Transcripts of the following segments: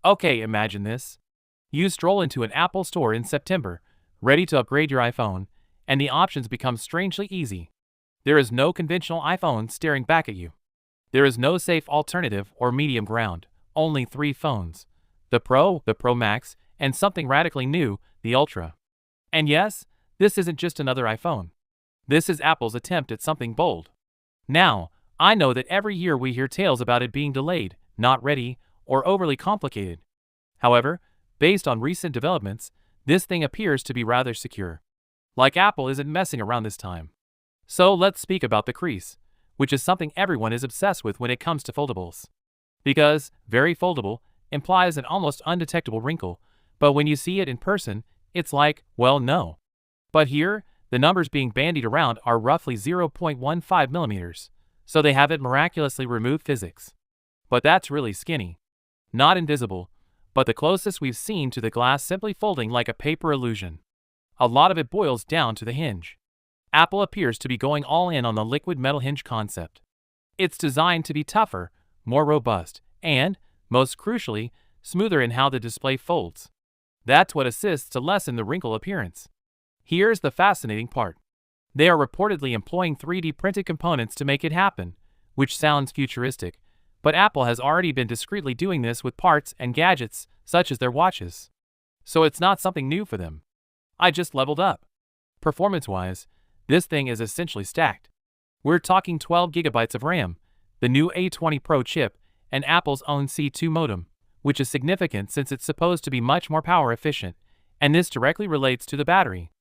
Okay, imagine this. You stroll into an Apple store in September, ready to upgrade your iPhone, and the options become strangely easy. There is no conventional iPhone staring back at you. There is no safe alternative or medium ground, only three phones: the Pro, the Pro Max, and something radically new, the Ultra. And yes, this isn't just another iPhone. This is Apple's attempt at something bold. Now, I know that every year we hear tales about it being delayed, not ready, or overly complicated. However, based on recent developments, this thing appears to be rather secure. Like Apple isn't messing around this time. So let's speak about the crease, which is something everyone is obsessed with when it comes to foldables. Because very foldable implies an almost undetectable wrinkle, but when you see it in person, it's like, well, no. But here, the numbers being bandied around are roughly 0.15 millimeters, so they haven't miraculously removed physics. But that's really skinny. Not invisible, but the closest we've seen to the glass simply folding like a paper illusion. A lot of it boils down to the hinge. Apple appears to be going all in on the liquid metal hinge concept. It's designed to be tougher, more robust, and, most crucially, smoother in how the display folds. That's what assists to lessen the wrinkle appearance. Here's the fascinating part. They are reportedly employing 3D printed components to make it happen, which sounds futuristic, but Apple has already been discreetly doing this with parts and gadgets such as their watches. So it's not something new for them. I just leveled up. Performance-wise, this thing is essentially stacked. We're talking 12 gigabytes of RAM, the new A20 Pro chip, and Apple's own C2 modem, which is significant since it's supposed to be much more power efficient, and this directly relates to the battery.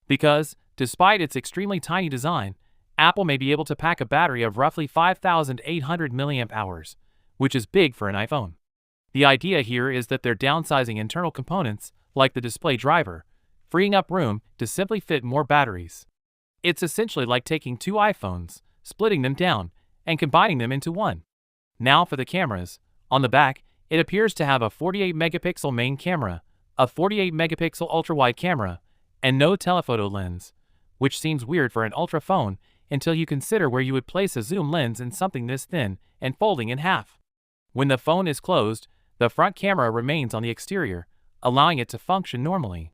Because, despite its extremely tiny design, Apple may be able to pack a battery of roughly 5,800 mAh, which is big for an iPhone. The idea here is that they're downsizing internal components, like the display driver, freeing up room to simply fit more batteries. It's essentially like taking two iPhones, splitting them down, and combining them into one. Now for the cameras. On the back, it appears to have a 48-megapixel main camera, a 48-megapixel ultra-wide camera, and no telephoto lens, which seems weird for an Ultra phone until you consider where you would place a zoom lens in something this thin and folding in half. When the phone is closed, the front camera remains on the exterior, allowing it to function normally.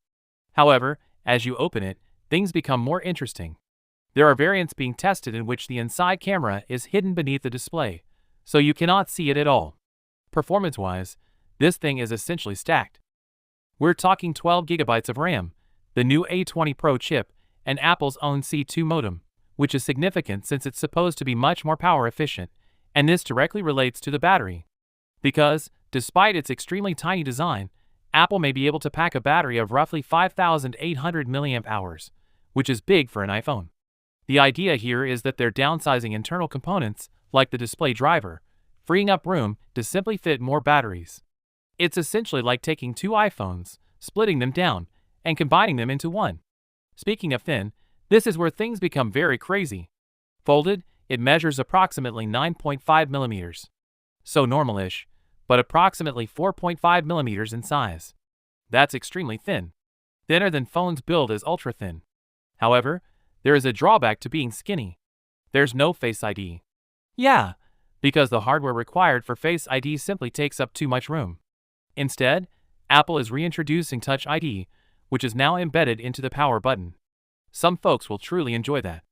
However, as you open it, things become more interesting. There are variants being tested in which the inside camera is hidden beneath the display, so you cannot see it at all. Performance-wise, this thing is essentially stacked. We're talking 12 gigabytes of RAM, the new A20 Pro chip, and Apple's own C2 modem, which is significant since it's supposed to be much more power efficient, and this directly relates to the battery. Because, despite its extremely tiny design, Apple may be able to pack a battery of roughly 5,800 mAh, which is big for an iPhone. The idea here is that they're downsizing internal components, like the display driver, freeing up room to simply fit more batteries. It's essentially like taking two iPhones, splitting them down, and combining them into one. Speaking of thin, this is where things become very crazy. Folded, it measures approximately 9.5 millimeters. So normal-ish, but approximately 4.5 millimeters in size. That's extremely thin. Thinner than phones billed as ultra-thin. However, there is a drawback to being skinny. There's no Face ID. Yeah, because the hardware required for Face ID simply takes up too much room. Instead, Apple is reintroducing Touch ID, which is now embedded into the power button. Some folks will truly enjoy that.